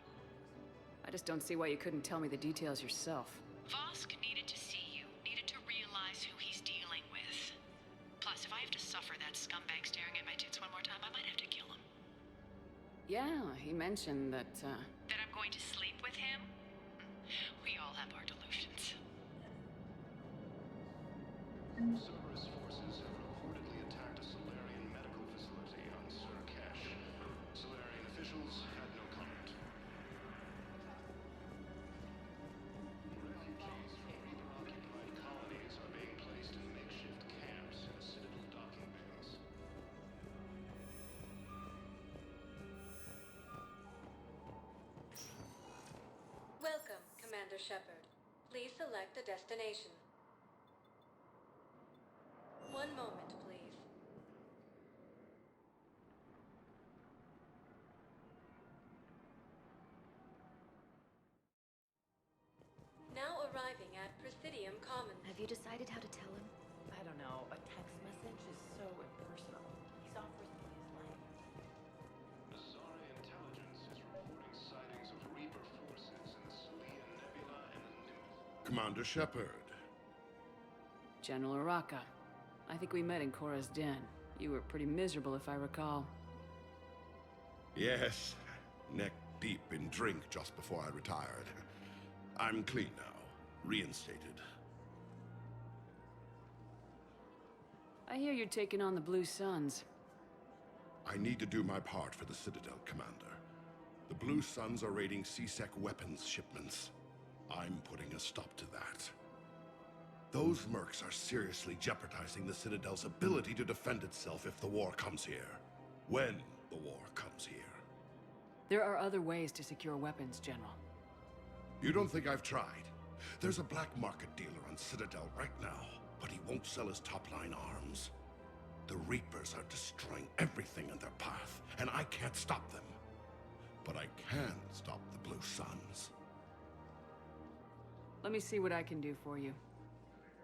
I just don't see why you couldn't tell me the details yourself. Vosk needed to see you, needed to realize who he's dealing with. Plus, if I have to suffer that scumbag staring at my tits one more time, I might have to kill him. Yeah, he mentioned that, That I'm going to sleep with him? We all have our delusions. Cerberus forces have reportedly attacked a Solarian medical facility on Surkesh. Solarian officials had no comment. Refugees from Reaper-occupied colonies are being placed in makeshift camps in the Citadel docking bays. Welcome, Commander Shepard. Please select a destination. One moment, please. Now arriving at Presidium Commons. Have you decided how to tell him? I don't know. A text message is so impersonal. He's offering me his life. Azari intelligence is reporting sightings of Reaper forces in the Selene Nebula and the Nimbus. Commander Shepard. General Oraka. I think we met in Korra's den. You were pretty miserable, if I recall. Yes, neck deep in drink just before I retired. I'm clean now, reinstated. I hear you're taking on the Blue Suns. I need to do my part for the Citadel, Commander. The Blue Suns are raiding C-Sec weapons shipments. I'm putting a stop to that. Those mercs are seriously jeopardizing the Citadel's ability to defend itself if the war comes here. When the war comes here. There are other ways to secure weapons, General. You don't think I've tried? There's a black market dealer on Citadel right now, but he won't sell his top-line arms. The Reapers are destroying everything in their path, and I can't stop them. But I can stop the Blue Suns. Let me see what I can do for you.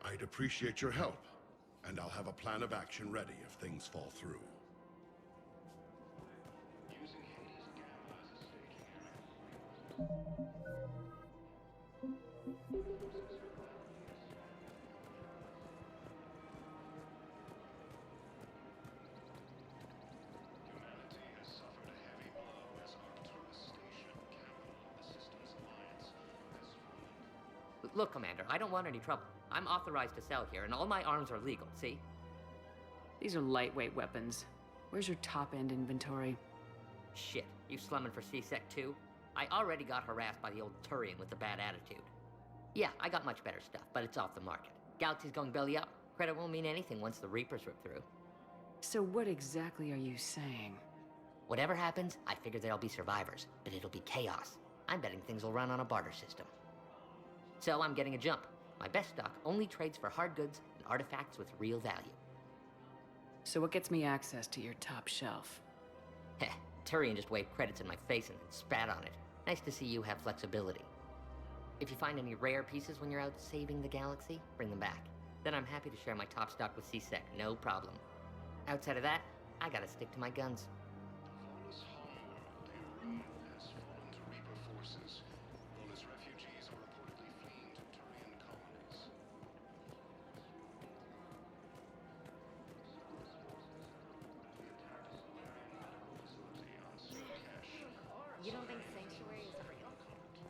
I'd appreciate your help, and I'll have a plan of action ready if things fall through. Using Hades Gamma as a staging area. Humanity has suffered a heavy blow as Arcturus Station, capital of the Systems Alliance, has fallen. Look, Commander, I don't want any trouble. I'm authorized to sell here, and all my arms are legal, see? These are lightweight weapons. Where's your top-end inventory? Shit, you slumming for C-Sec too? I already got harassed by the old Turian with the bad attitude. Yeah, I got much better stuff, but it's off the market. Galaxy's going belly up. Credit won't mean anything once the Reapers rip through. So what exactly are you saying? Whatever happens, I figure there'll be survivors, but it'll be chaos. I'm betting things will run on a barter system. So I'm getting a jump. My best stock only trades for hard goods and artifacts with real value. So what gets me access to your top shelf? Heh, Turian just waved credits in my face and then spat on it. Nice to see you have flexibility. If you find any rare pieces when you're out saving the galaxy, bring them back. Then I'm happy to share my top stock with C-Sec, no problem. Outside of that, I gotta stick to my guns. The lawless homeworld, Iran, has fallen to Reaper forces, while its refugees are reportedly fleeing to Turian colonies. You don't think Sanctuary is real?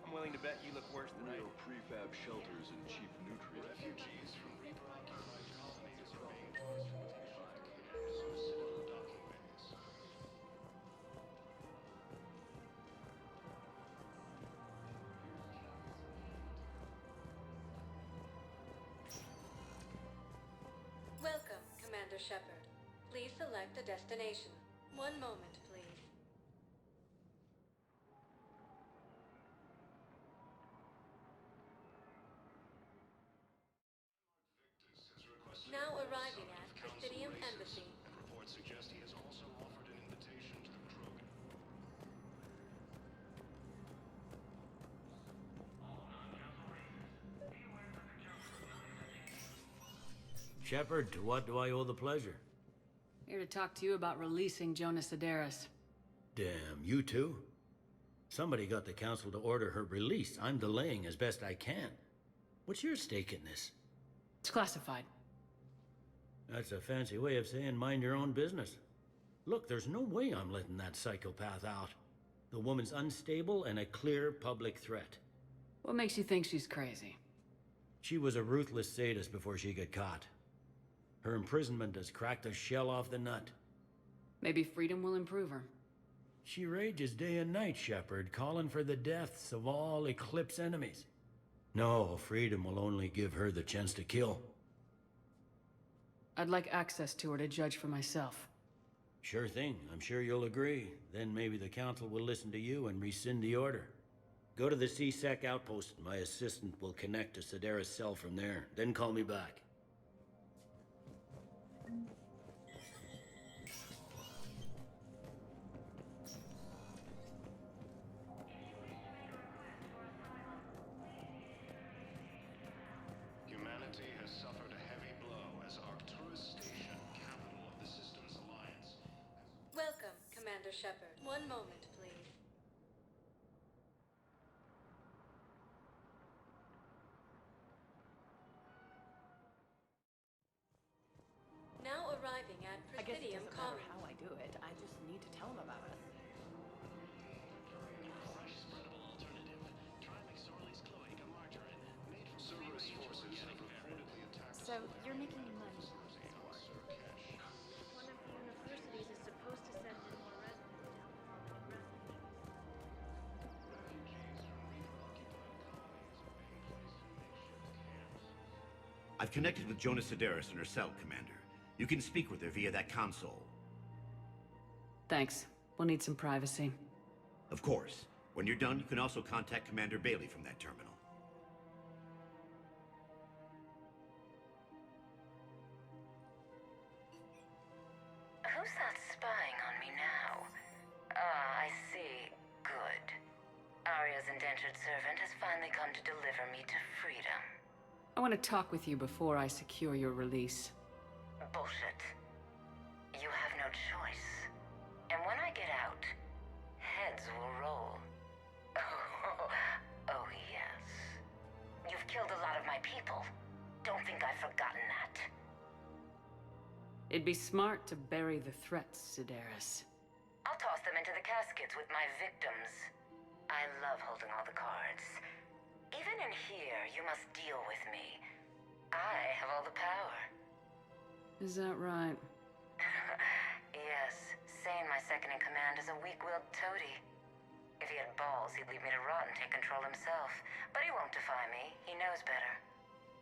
I'm willing to bet you look worse than I do. Real prefab shelters and cheap nutrients. Refugees from Reaper-occupied colonies are being transported by camps or Citadel docking bays. Welcome, Commander Shepard. Please select a destination. One moment, please. Now arriving at Presidium Embassy. And reports suggest he has also offered an invitation to the Krogan. Shepard, to what do I owe the pleasure? Here to talk to you about releasing Jonas Sedaris. Damn, you too? Somebody got the Council to order her release. I'm delaying as best I can. What's your stake in this? It's classified. That's a fancy way of saying mind your own business. Look, there's no way I'm letting that psychopath out. The woman's unstable and a clear public threat. What makes you think she's crazy? She was a ruthless sadist before she got caught. Her imprisonment has cracked a shell off the nut. Maybe freedom will improve her. She rages day and night, Shepard, calling for the deaths of all Eclipse enemies. No, freedom will only give her the chance to kill. I'd like access to her to judge for myself. Sure thing. I'm sure you'll agree. Then maybe the Council will listen to you and rescind the order. Go to the C-Sec outpost. My assistant will connect to Sedaris' cell from there. Then call me back. Humanity has suffered a heavy blow as Arcturus Station, capital of the Systems Alliance. Welcome, Commander Shepard. One moment, please. Now arriving at I guess it Presidium doesn't matter Commons. how I do it. I just need to tell them about it. Fresh spreadable alternative. Try McSorley's cloaca margarine. Made from Cerberus premium forces organic have fat. reportedly attacked So you're making money. on Sir Cash. One of the universities is supposed to send in more residents to help pollinate recipes. Refugees from Reaper-occupied colonies are being placed in makeshift camps. I've connected with Jonas Sedaris in her cell, Commander. You can speak with her via that console. Thanks. We'll need some privacy. Of course. When you're done, you can also contact Commander Bailey from that terminal. indentured servant has finally come to deliver me to freedom. I want to talk with you before I secure your release. Bullshit. You have no choice. And when I get out, heads will roll. Oh, yes. You've killed a lot of my people. Don't think I've forgotten that. It'd be smart to bury the threats, Sedaris. I'll toss them into the caskets with my victims. I love holding all the cards. Even in here, you must deal with me. I have all the power. Is that right? Yes, Sane, my second-in-command, is a weak-willed toady. If he had balls, he'd leave me to rot and take control himself. But he won't defy me. He knows better.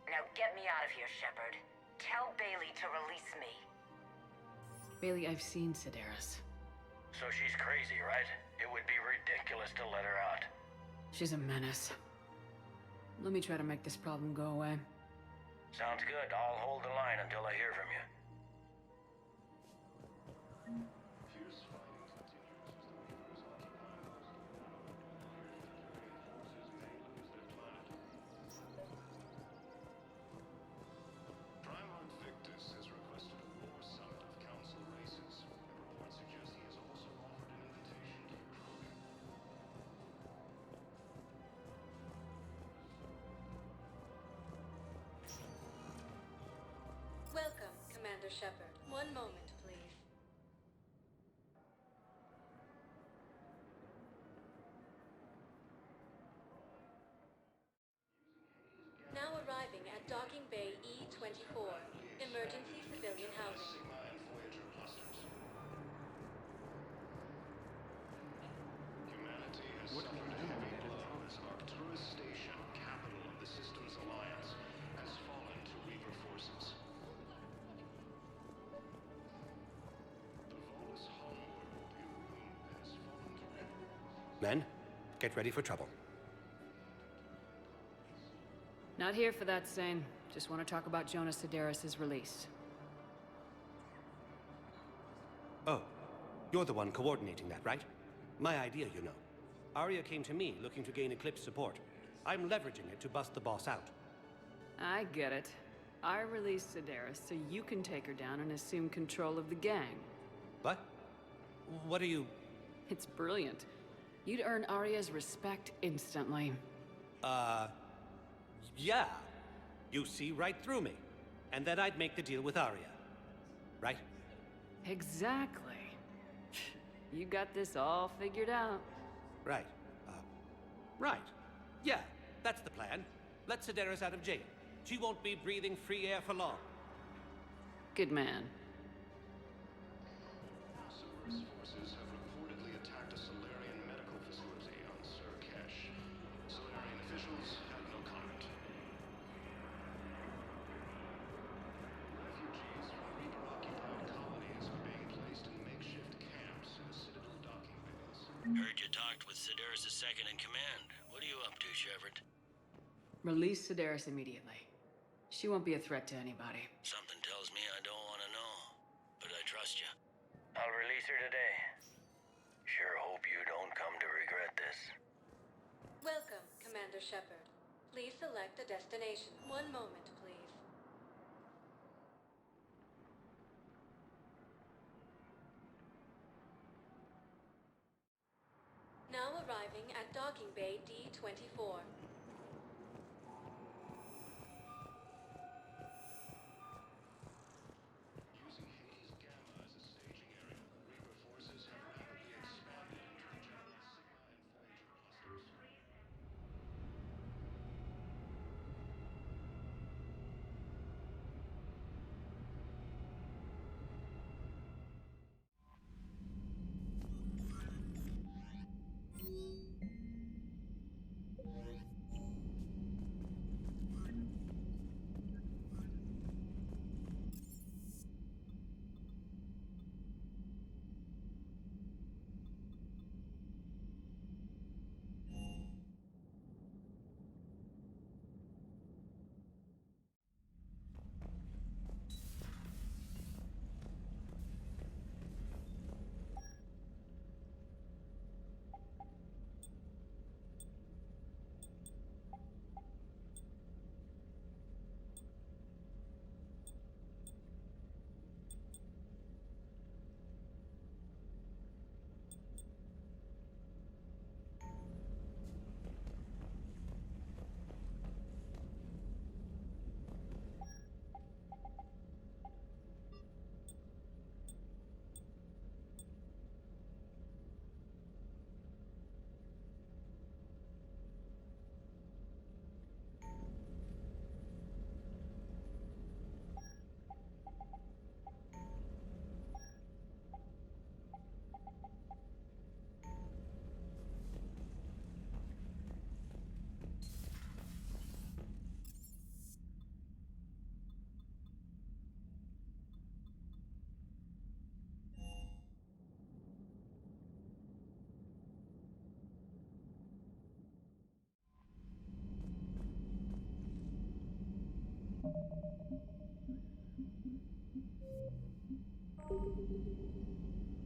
Now get me out of here, Shepard. Tell Bailey to release me. Bailey, I've seen Sedaris. So she's crazy, right? It would be ridiculous to let her out. She's a menace. Let me try to make this problem go away. Sounds good. I'll hold the line until I hear from you. Welcome, Commander Shepard. One moment, please. Now arriving at Docking Bay E-24, emergency civilian housing. What are you doing here? Arcturus Station, capital of the Systems Alliance, has fallen to Reaper forces. The Volus homeworld in Womb has fallen to Reaper. Men, get ready for trouble. Not here for that, Sane. Just want to talk about Jonas Sedaris' release. Oh, you're the one coordinating that, right? My idea, you know. Arya came to me looking to gain Eclipse support. I'm leveraging it to bust the boss out. I get it. I released Sedaris so you can take her down and assume control of the gang. What? What are you... It's brilliant. You'd earn Arya's respect instantly. Yeah. You see right through me. And then I'd make the deal with Arya. Right? Exactly. You got this all figured out. Right. Right. Yeah, that's the plan. Let Sedaris out of jail. She won't be breathing free air for long. Good man. Cerberus forces have reportedly attacked a Solarian medical facility on Surkesh. Solarian officials have no comment. Refugees from Reaper-occupied colonies are being placed in makeshift camps in the Citadel docking bays. Heard you talked with Sedaris' second-in-command. What are you up to, Shepard? Release Sedaris immediately. She won't be a threat to anybody. Something tells me I don't want to know, but I trust you. I'll release her today. Sure hope you don't come to regret this. Welcome, Commander Shepard. Please select a destination. One moment, please. Now arriving at Docking Bay D-24. Using Haze Gamma as a staging area, Reaper forces have rapidly expanded into the general Sigma and Voyager clusters.